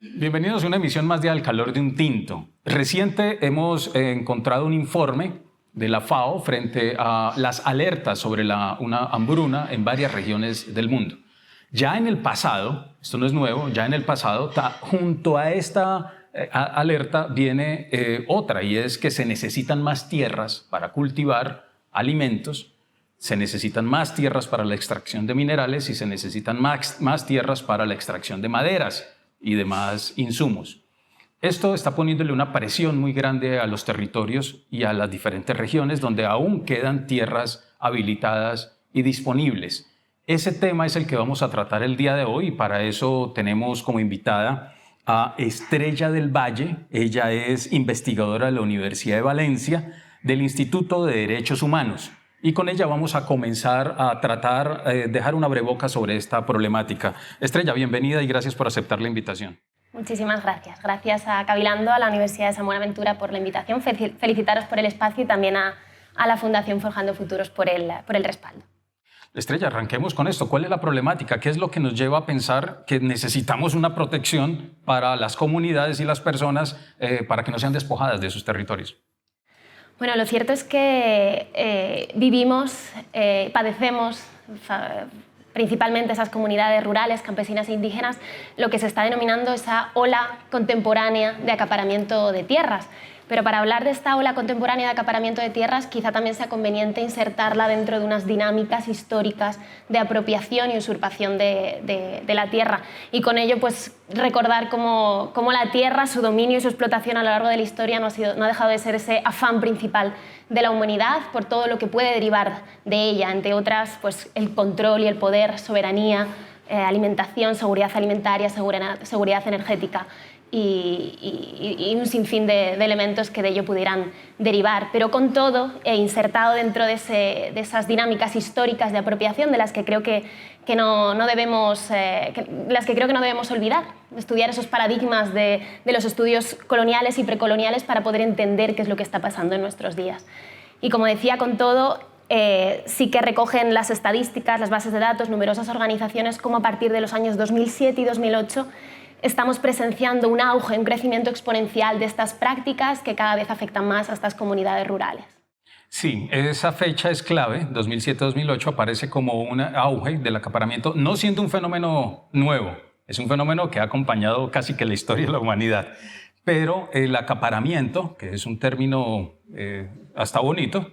Bienvenidos a una emisión más de Al Calor de un Tinto. Reciente hemos encontrado un informe de la FAO frente a las alertas sobre una hambruna en varias regiones del mundo. Ya en el pasado, esto no es nuevo, ya en el pasado, junto a esta alerta viene otra, y es que se necesitan más tierras para cultivar alimentos, se necesitan más tierras para la extracción de minerales y se necesitan más tierras para la extracción de maderas y demás insumos. Esto está poniéndole una presión muy grande a los territorios y a las diferentes regiones donde aún quedan tierras habilitadas y disponibles. Ese tema es el que vamos a tratar el día de hoy y para eso tenemos como invitada a Estrella del Valle. Ella es investigadora de la Universidad de Valencia del Instituto de Derechos Humanos. Y con ella vamos a comenzar a tratar, dejar una breboca sobre esta problemática. Estrella, bienvenida y gracias por aceptar la invitación. Muchísimas gracias. Gracias a Cavilando, a la Universidad de San Buenaventura por la invitación. Felicitaros por el espacio y también a la Fundación Forjando Futuros por el respaldo. Estrella, arranquemos con esto. ¿Cuál es la problemática? ¿Qué es lo que nos lleva a pensar que necesitamos una protección para las comunidades y las personas para que no sean despojadas de sus territorios? Bueno, lo cierto es que padecemos, principalmente esas comunidades rurales, campesinas e indígenas, lo que se está denominando esa ola contemporánea de acaparamiento de tierras. Pero para hablar de esta ola contemporánea de acaparamiento de tierras, quizá también sea conveniente insertarla dentro de unas dinámicas históricas de apropiación y usurpación de la tierra. Y con ello, pues, recordar cómo la tierra, su dominio y su explotación a lo largo de la historia no ha dejado de ser ese afán principal de la humanidad por todo lo que puede derivar de ella, entre otras, pues, el control y el poder, soberanía, alimentación, seguridad alimentaria, seguridad energética. Y un sinfín de elementos que de ello pudieran derivar. Pero con todo, insertado dentro de esas dinámicas históricas de apropiación de las que creo que no debemos olvidar, estudiar esos paradigmas de los estudios coloniales y precoloniales para poder entender qué es lo que está pasando en nuestros días. Y como decía, con todo, sí que recogen las estadísticas, las bases de datos, numerosas organizaciones, como a partir de los años 2007 y 2008 estamos presenciando un auge, un crecimiento exponencial de estas prácticas que cada vez afectan más a estas comunidades rurales. Sí, esa fecha es clave, 2007-2008 aparece como un auge del acaparamiento, no siendo un fenómeno nuevo, es un fenómeno que ha acompañado casi que la historia de la humanidad, pero el acaparamiento, que es un término hasta bonito,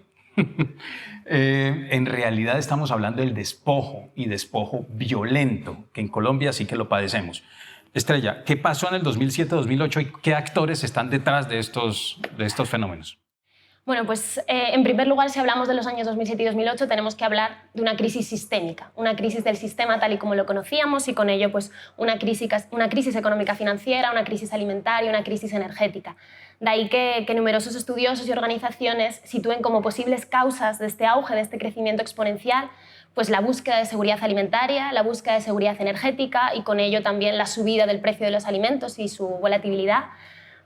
en realidad estamos hablando del despojo y despojo violento, que en Colombia sí que lo padecemos. Estrella, ¿qué pasó en el 2007-2008 y qué actores están detrás de estos fenómenos? Bueno, pues en primer lugar, si hablamos de los años 2007 y 2008, tenemos que hablar de una crisis sistémica, una crisis del sistema tal y como lo conocíamos y con ello pues, una crisis económica financiera, una crisis alimentaria, una crisis energética. De ahí que numerosos estudiosos y organizaciones sitúen como posibles causas de este auge, de este crecimiento exponencial, pues la búsqueda de seguridad alimentaria, la búsqueda de seguridad energética y con ello también la subida del precio de los alimentos y su volatilidad,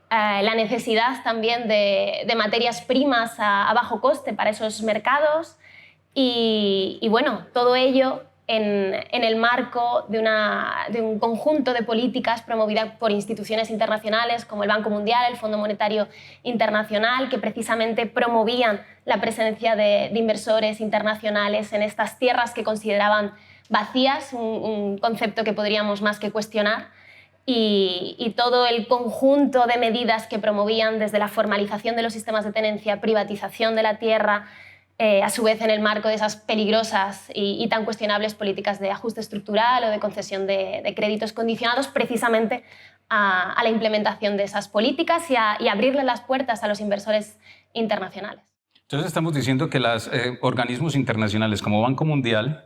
la necesidad también de materias primas a bajo coste para esos mercados y bueno, todo ello en el marco de un conjunto de políticas promovidas por instituciones internacionales como el Banco Mundial, el Fondo Monetario Internacional, que precisamente promovían la presencia de inversores internacionales en estas tierras que consideraban vacías, un concepto que podríamos más que cuestionar, y todo el conjunto de medidas que promovían desde la formalización de los sistemas de tenencia, privatización de la tierra, a su vez en el marco de esas peligrosas y tan cuestionables políticas de ajuste estructural o de concesión de créditos condicionados precisamente a la implementación de esas políticas y abrirle las puertas a los inversores internacionales. Entonces estamos diciendo que los organismos internacionales como Banco Mundial,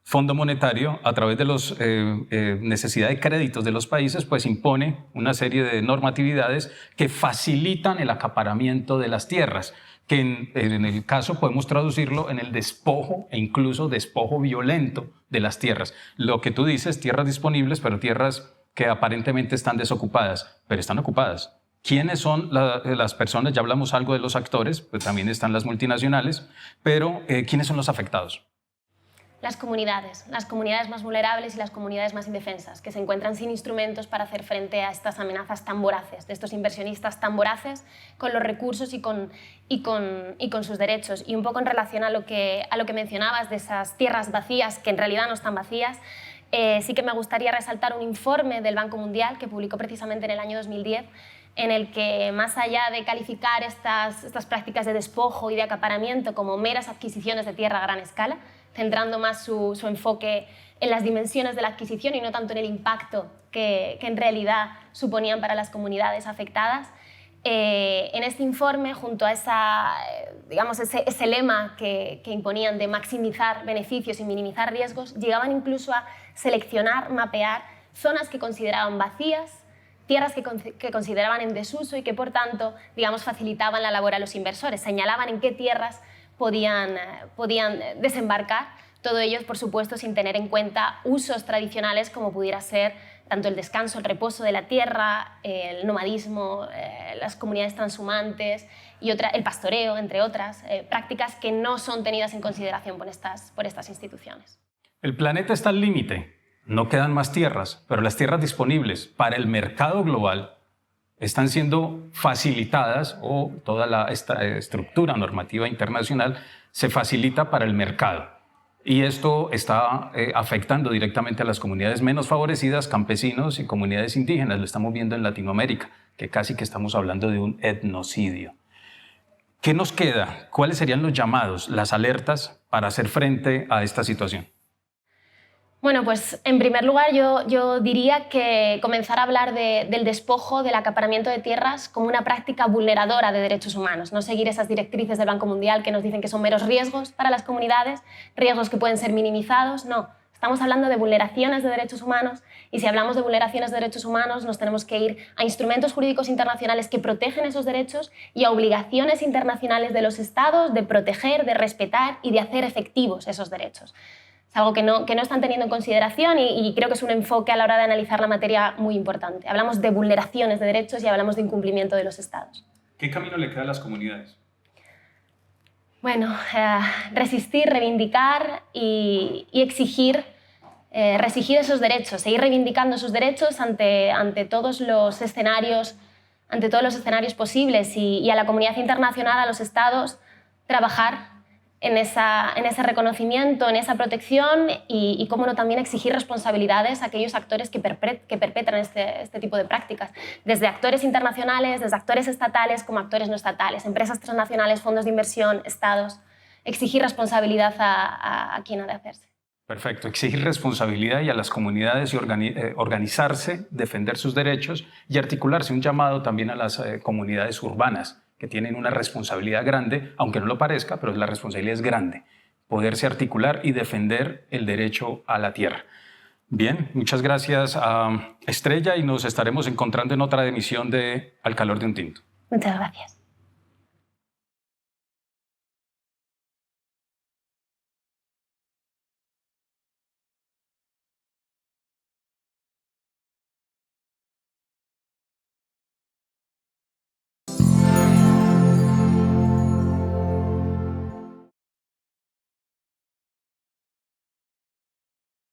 Fondo Monetario, a través de las necesidad de créditos de los países, pues impone una serie de normatividades que facilitan el acaparamiento de las tierras, que en el caso podemos traducirlo en el despojo e incluso despojo violento de las tierras. Lo que tú dices, tierras disponibles, pero tierras que aparentemente están desocupadas, pero están ocupadas. ¿Quiénes son las personas? Ya hablamos algo de los actores, pues también están las multinacionales, pero ¿quiénes son los afectados? las comunidades más vulnerables y las comunidades más indefensas, que se encuentran sin instrumentos para hacer frente a estas amenazas tan voraces, de estos inversionistas tan voraces con los recursos y con sus derechos. Y un poco en relación a lo que mencionabas de esas tierras vacías, que en realidad no están vacías, sí que me gustaría resaltar un informe del Banco Mundial que publicó precisamente en el año 2010, en el que, más allá de calificar estas prácticas de despojo y de acaparamiento como meras adquisiciones de tierra a gran escala, centrando más su enfoque en las dimensiones de la adquisición y no tanto en el impacto que en realidad suponían para las comunidades afectadas, en este informe, junto a ese lema que imponían de maximizar beneficios y minimizar riesgos, llegaban incluso a seleccionar, mapear zonas que consideraban vacías, tierras que consideraban en desuso y que, por tanto, facilitaban la labor a los inversores, señalaban en qué tierras podían desembarcar, todo ello, por supuesto, sin tener en cuenta usos tradicionales como pudiera ser tanto el descanso, el reposo de la tierra, el nomadismo, las comunidades transhumantes y el pastoreo, entre otras prácticas que no son tenidas en consideración por estas instituciones. El planeta está al límite. No quedan más tierras, pero las tierras disponibles para el mercado global están siendo facilitadas, o toda esta estructura normativa internacional se facilita para el mercado. Y esto está afectando directamente a las comunidades menos favorecidas, campesinos y comunidades indígenas. Lo estamos viendo en Latinoamérica, que casi que estamos hablando de un etnocidio. ¿Qué nos queda? ¿Cuáles serían los llamados, las alertas para hacer frente a esta situación? Bueno, pues en primer lugar yo diría que comenzar a hablar del despojo, del acaparamiento de tierras como una práctica vulneradora de derechos humanos, no seguir esas directrices del Banco Mundial que nos dicen que son meros riesgos para las comunidades, riesgos que pueden ser minimizados, no. Estamos hablando de vulneraciones de derechos humanos y si hablamos de vulneraciones de derechos humanos nos tenemos que ir a instrumentos jurídicos internacionales que protegen esos derechos y a obligaciones internacionales de los Estados de proteger, de respetar y de hacer efectivos esos derechos. Es algo que no están teniendo en consideración y creo que es un enfoque a la hora de analizar la materia muy importante. Hablamos de vulneraciones de derechos y hablamos de incumplimiento de los Estados. ¿Qué camino le queda a las comunidades? Bueno, resistir, reivindicar y exigir esos derechos, seguir reivindicando esos derechos ante todos los escenarios posibles y a la comunidad internacional, a los Estados, trabajar en ese reconocimiento, en esa protección y cómo no, también exigir responsabilidades a aquellos actores que perpetran este tipo de prácticas, desde actores internacionales, desde actores estatales como actores no estatales, empresas transnacionales, fondos de inversión, estados, exigir responsabilidad a quien ha de hacerse. Perfecto, exigir responsabilidad y a las comunidades y organizarse, defender sus derechos y articularse. Un llamado también a las comunidades urbanas, que tienen una responsabilidad grande, aunque no lo parezca, pero la responsabilidad es grande, poderse articular y defender el derecho a la tierra. Bien, muchas gracias a Estrella y nos estaremos encontrando en otra emisión de Al calor de un tinto. Muchas gracias.